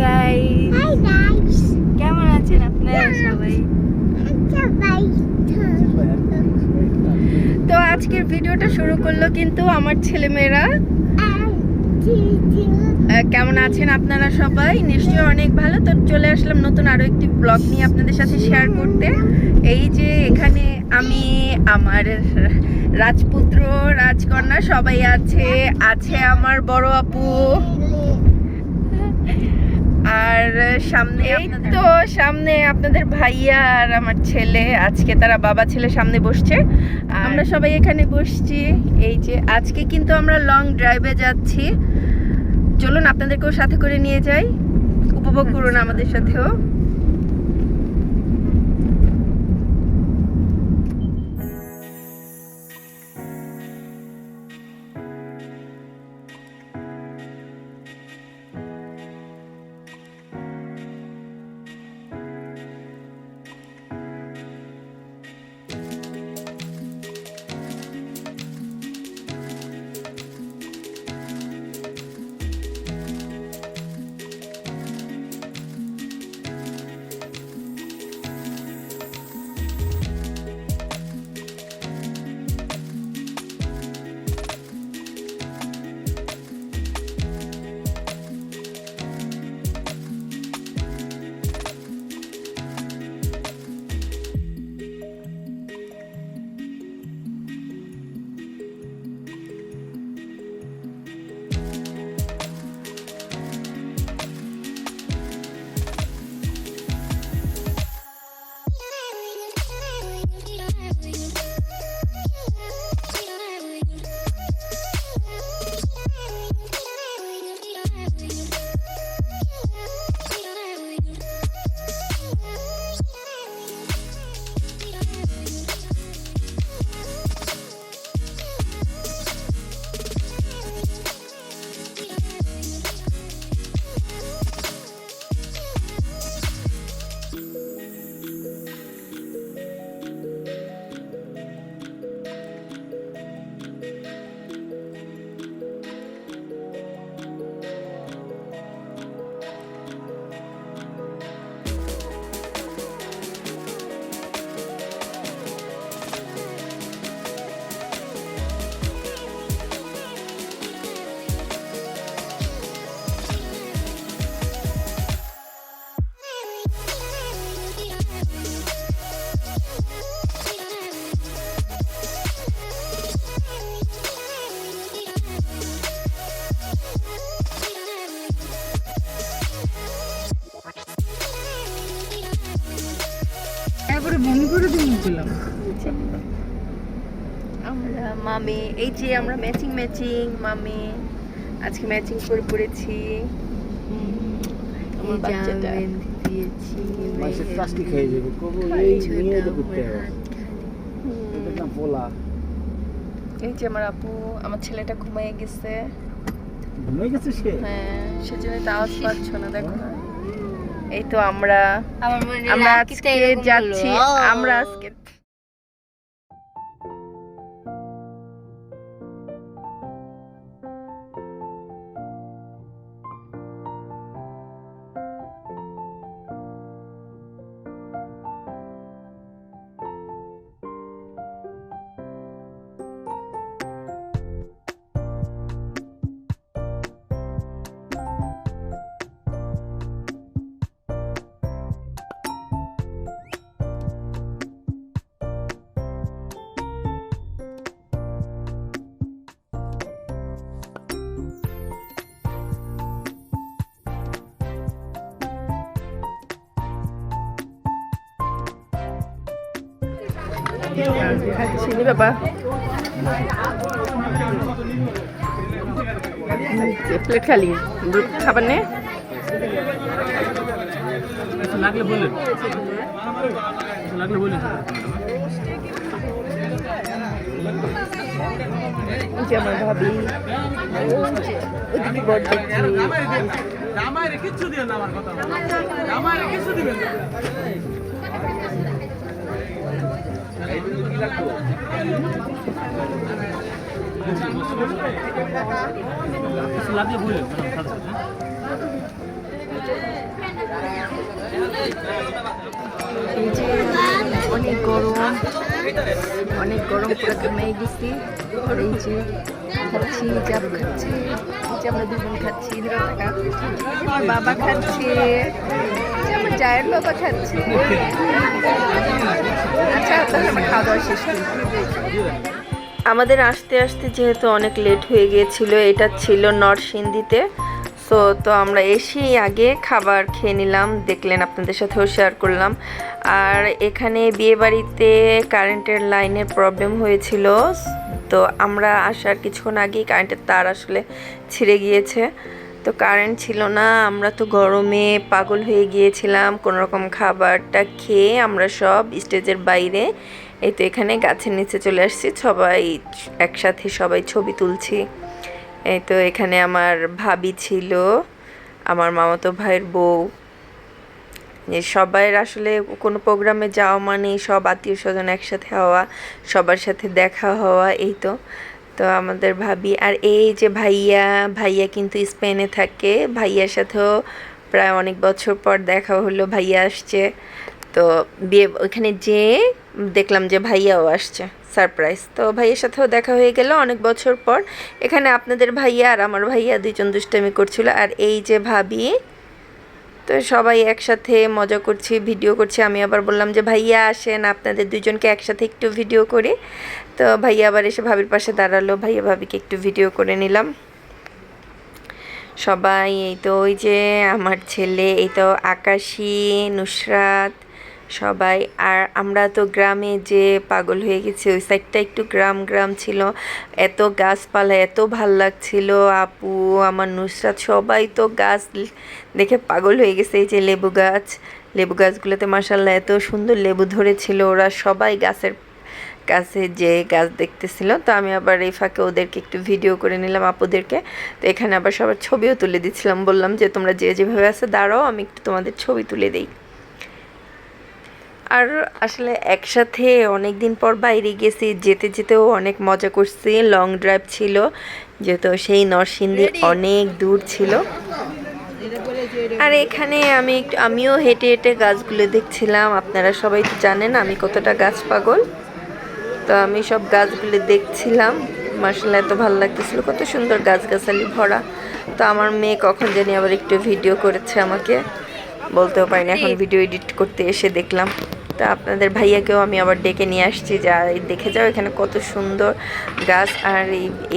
Guys, কেমন আছেন আপনারা সবাই? তো আজকের ভিডিওটা শুরু করলো কিন্তু আমার ছেলেমেয়েরা। কেমন আছেন আপনারা সবাই? নিশ্চয়ই অনেক ভালো। তো চলে আসলাম নতুন আরো একটি ব্লগ নিয়ে আপনাদের সাথে শেয়ার করতে। এই যে এখানে আমি, আমার রাজপুত্র রাজকন্যা সবাই আছে আমার বড় আপু, আর সামনে সামনে আপনাদের ভাইয়া আর আমার ছেলে। আজকে তারা বাবা ছেলে সামনে বসছে, আমরা সবাই এখানে বসছি। এই যে আজকে কিন্তু আমরা লং ড্রাইভে যাচ্ছি। চলুন আপনাদেরকেও সাথে করে নিয়ে যাই, উপভোগ করুন আমাদের সাথেও। আমরা মামি, এই যে আমরা ম্যাচিং মামি আজকে ম্যাচিং করে পড়েছি। আমার বাচ্চাটা দিয়েছি, মাসে প্লাস্টিক খেয়ে যাবে কবো এই নিয়ে তো করতে হবে। এটা না পোলা। এই যে আমার আপু, আমার ছেলেটা ঘুমিয়ে গেছে। সে? হ্যাঁ, সেজন্য তো আওয়াজ পাচ্ছ না, দেখো না। এই তো আমরা আজকে যাচ্ছি, আমরা আজকে চিনি বাবা প্লেট খালি খাবার নে লাগলে বলেন আমার ভাবি ওদিকে বড় কিছু দিও না, আমার কথা আমার কিছু দিবেন না। লাগলে বলেন। এই যে অনেক গরম, অনেক গরম, পুরো ঘামিয়ে গেছি। আর এই যে খাচ্ছি, জাম খাচ্ছি, এই যে আমরা দুজন খাচ্ছি, আমার বাবা খাচ্ছে, আমার জায়ের বাবা খাচ্ছে। আচ্ছা, তাহলে আমার খাওয়া দাওয়া শেষ করি। আমাদের আসতে আসতে যেহেতু অনেক লেট হয়ে গিয়েছিল, এটা ছিল নরসিংদীতে। তো আমরা এসেই আগে খাবার খেয়ে নিলাম, দেখলেন, আপনাদের সাথেও শেয়ার করলাম। আর এখানে বিয়েবাড়িতে কারেন্টের লাইনের প্রবলেম হয়েছিল, তো আমরা আসার কিছুক্ষণ আগেই কারেন্টের তার আসলে ছিঁড়ে গিয়েছে, তো কারেন্ট ছিল না। আমরা তো গরমে পাগল হয়ে গিয়েছিলাম। কোনোরকম খাবারটা খেয়ে আমরা সব স্টেজের বাইরে, এই তো এখানে গাছের নিচে চলে আসছি, সবাই একসাথে সবাই ছবি তুলছি। এই তো এখানে আমার ভাবি ছিল, আমার মামাতো ভাইয়ের বউ, সবাই আসলে কোনো প্রোগ্রামে যাওয়া মানে সব আত্মীয় স্বজন একসাথে হওয়া, সবার সাথে দেখা হওয়া। এই তো আমাদের ভাবি। আর এই যে ভাইয়া কিন্তু স্পেনে থাকে, ভাইয়ার সাথেও প্রায় অনেক বছর পর দেখা হলো, ভাইয়া আসছে। তো ওইখানে যেয়ে দেখলাম যে ভাইয়াও আসছে, সারপ্রাইজ। তো ভাইয়ের সাথেও দেখা হয়ে গেল অনেক বছর পর। এখানে আপনাদের ভাইয়া আর আমার ভাইয়া দুজন দুষ্টামি করছিল। আর এই যে ভাবি, তো সবাই একসাথে মজা করছি, ভিডিও করছি। আমি আবার বললাম যে ভাইয়া আসেন, আপনাদের দুজনকে একসাথে একটু ভিডিও করি। তো ভাইয়া আবার এসে ভাবির পাশে দাঁড়ালো, ভাইয়া ভাবিকে একটু ভিডিও করে নিলাম সবাই। এই তো ওই যে আমার ছেলে, এই তো আকাশী, নুসরাত, সবাই। আর আমরা তো গ্রামে যে পাগল হয়ে গেছি, ওই সাইডটা একটু গ্রাম ছিল, এত গাছপালা, এত ভাল লাগছিল। আপু, আমার নুসরাত, সবাই তো গাছ দেখে পাগল হয়ে গেছে। এই যে লেবু গাছগুলোতে মাশাআল্লাহ এত সুন্দর লেবু ধরেছিল। ওরা সবাই গাছের কাছে যে গাছ দেখতেছিল। তো আমি আবার এই ফাঁকে ওদেরকে একটু ভিডিও করে নিলাম, আপুদেরকে। তো এখানে আবার সবার ছবিও তুলে দিচ্ছিলাম, বললাম যে তোমরা যেভাবে আছে দাঁড়াও, আমি একটু তোমাদের ছবি তুলে দিই। আর আসলে একসাথে অনেক দিন পর বাইরে গেছি, যেতেও অনেক মজা করছি। লং ড্রাইভ ছিল, যেহেতু সেই নরসিংদী অনেক দূর ছিল। আর এখানে আমিও হেঁটে হেঁটে গাছগুলো দেখছিলাম। আপনারা সবাই তো জানেন আমি কতটা গাছ পাগল, তো আমি সব গাছগুলো দেখছিলাম। মাশাআল্লাহ এত ভালো লাগতেছিল, কত সুন্দর গাছগাছালি ভরা। তো আমার মেয়ে কখন জানি আবার একটু ভিডিও করেছে, আমাকে বলতেও পারিনি, এখন ভিডিও এডিট করতে এসে দেখলাম। তা আপনাদের ভাইয়াকেও আমি আবার ডেকে নিয়ে আসছি, যা দেখে যাও এখানে কত সুন্দর গাছ। আর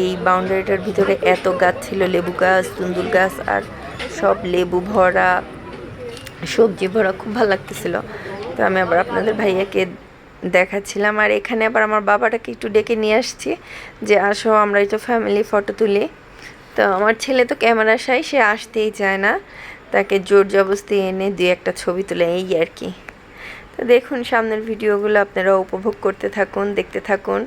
এই বাউন্ডারিটার ভিতরে এত গাছ ছিল, লেবু গাছ, তুন্দুল গাছ, আর সব লেবু ভরা, সবজি ভরা, খুব ভালো লাগতেছিল। তো আমি আবার আপনাদের ভাইয়াকে দেখাচ্ছিলাম। আর এখানে আবার আমার বাবাটাকে একটু ডেকে নিয়ে আসছি, যে আসো আমরা একটু ফ্যামিলি ফটো তুলি। তো আমার ছেলে তো ক্যামেরা শাই, সে আসতেই চায় না, তাকে জোর জবরদস্তি এনে দুই একটা ছবি তুলে, এই আর কি। তো দেখুন সামনের ভিডিওগুলো আপনারা উপভোগ করতে থাকুন, দেখতে থাকুন।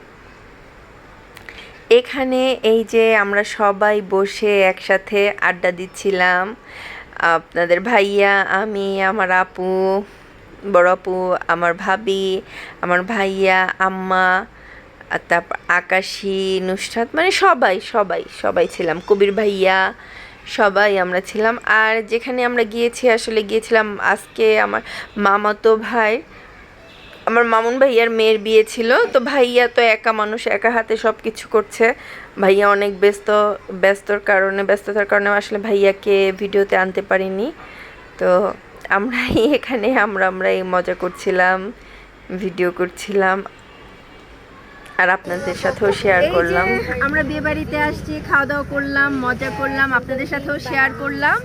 এখানে এই যে আমরা সবাই বসে একসাথে আড্ডা দিচ্ছিলাম, আপনাদের ভাইয়া, আমি, আমার আপু, বড় আপু, আমার ভাবি, আমার ভাইয়া, আম্মা, আর তারপর আকাশী, নুসরাত, মানে সবাই ছিলাম, কবির ভাইয়া, সবাই আমরা ছিলাম। আর যেখানে আমরা গিয়েছিলাম আজকে আমার মামাতো ভাই, আমার মামুন ভাইয়ার মেয়ের বিয়ে ছিল। তো ভাইয়া তো একা মানুষ, একা হাতে সব কিছু করছে। ভাইয়া অনেক ব্যস্ততার কারণে আসলে ভাইয়াকে ভিডিওতে আনতে পারিনি। তো এখানে আমরা এই মজা করছিলাম, ভিডিও করছিলাম, আর আপনাদের সাথেও শেয়ার করলাম। আমরা বিয়ে বাড়িতে আসছি, খাওয়া দাওয়া করলাম, মজা করলাম, আপনাদের সাথেও শেয়ার করলাম।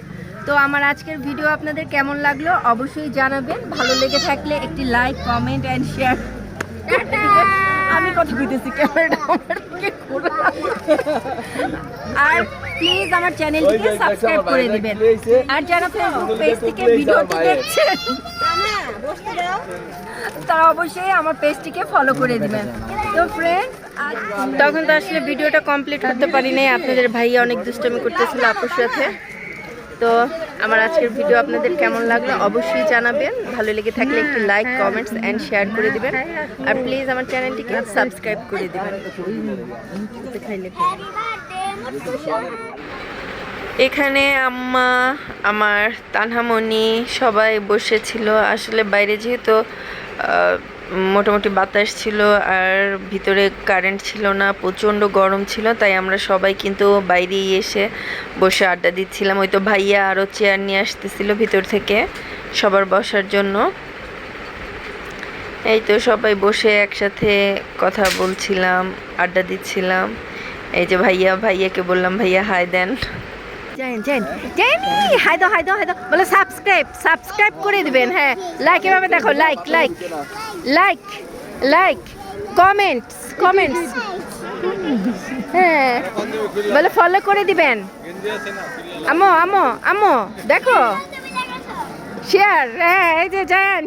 তো আমার আজকের ভিডিও আপনাদের কেমন লাগলো অবশ্যই জানাবেন। ভালো লেগে থাকলে একটি লাইক, কমেন্ট এন্ড শেয়ার। আমি কথা কইতেছি, ক্যামেরাটা আমার দিকে ঘোরা। আর প্লিজ আমার চ্যানেলটিকে সাবস্ক্রাইব করে দিবেন। আর যারা ফেসবুক পেজ থেকে ভিডিওটি দেখছেন তারা অবশ্যই আমার পেজটিকে ফলো করে দিবেন। তো ফ্রেন্ডস, তখন তো আসলে ভিডিওটা কমপ্লিট করতে পারি নাই, আপনাদের ভাইয়া অনেক দুষ্টামি করতেছিল আপুর সাথে। তো আমার আজকের ভিডিও আপনাদের কেমন লাগলো অবশ্যই জানাবেন। ভালো লেগে থাকলে একটু লাইক, কমেন্টস এন্ড শেয়ার করে দিবেন। আর প্লিজ আমার চ্যানেলটিকে সাবস্ক্রাইব করে দিবেন। এখানে আম্মা, আমার তানহামণি সবাই বসেছিল। আসলে বাইরে যেহেতু মোটামুটি বাতাস ছিল আর ভিতরে কারেন্ট ছিল না, প্রচণ্ড গরম ছিল, তাই আমরা সবাই কিন্তু বাইরেই এসে বসে আড্ডা দিচ্ছিলাম। ওই তো ভাইয়া আরও চেয়ার নিয়ে আসতেছিল ভিতর থেকে সবার বসার জন্য। এই তো সবাই বসে একসাথে কথা বলছিলাম, আড্ডা দিচ্ছিলাম। এই যে ভাইয়াকে বললাম ভাইয়া হাই দেন। হাই দাও বলে সাবস্ক্রাইব করে দিবেন। হ্যাঁ, লাইক এভাবে দেখো, লাইক কমেন্টস হ্যাঁ, বলে ফলো করে দিবেন। আমো দেখো, শেয়ার। হ্যাঁ, এই যে জায়ান,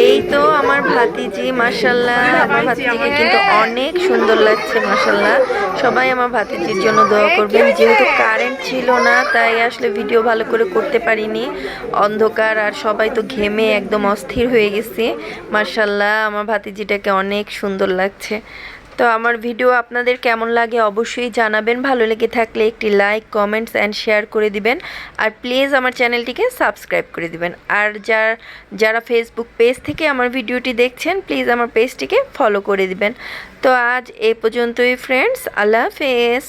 এই তো আমার ভাতিজি, মাশাআল্লাহ আমার ভাতিজিকে কিন্তু অনেক সুন্দর লাগছে মাশাআল্লাহ। সবাই আমার ভাতিজির জন্য দোয়া করবেন। যেহেতু কারেন্ট ছিল না তাই আসলে ভিডিও ভালো করে করতে পারিনি, অন্ধকার আর সবাই তো ঘেমে একদম অস্থির হয়ে গেছি। মাশাআল্লাহ আমার ভাতিজিটাকে অনেক সুন্দর লাগছে। তো আমার ভিডিও আপনাদের কেমন লাগে অবশ্যই জানাবেন। ভালো লেগে থাকলে একটি লাইক, কমেন্টস অ্যান্ড শেয়ার করে দিবেন। আর প্লিজ আমার চ্যানেলটিকে সাবস্ক্রাইব করে দিবেন। আর যারা ফেসবুক পেজ থেকে আমার ভিডিওটি দেখছেন প্লিজ আমার পেজটিকে ফলো করে দিবেন। তো আজ এই পর্যন্তই ফ্রেন্ডস, আল্লাহ হাফেজ।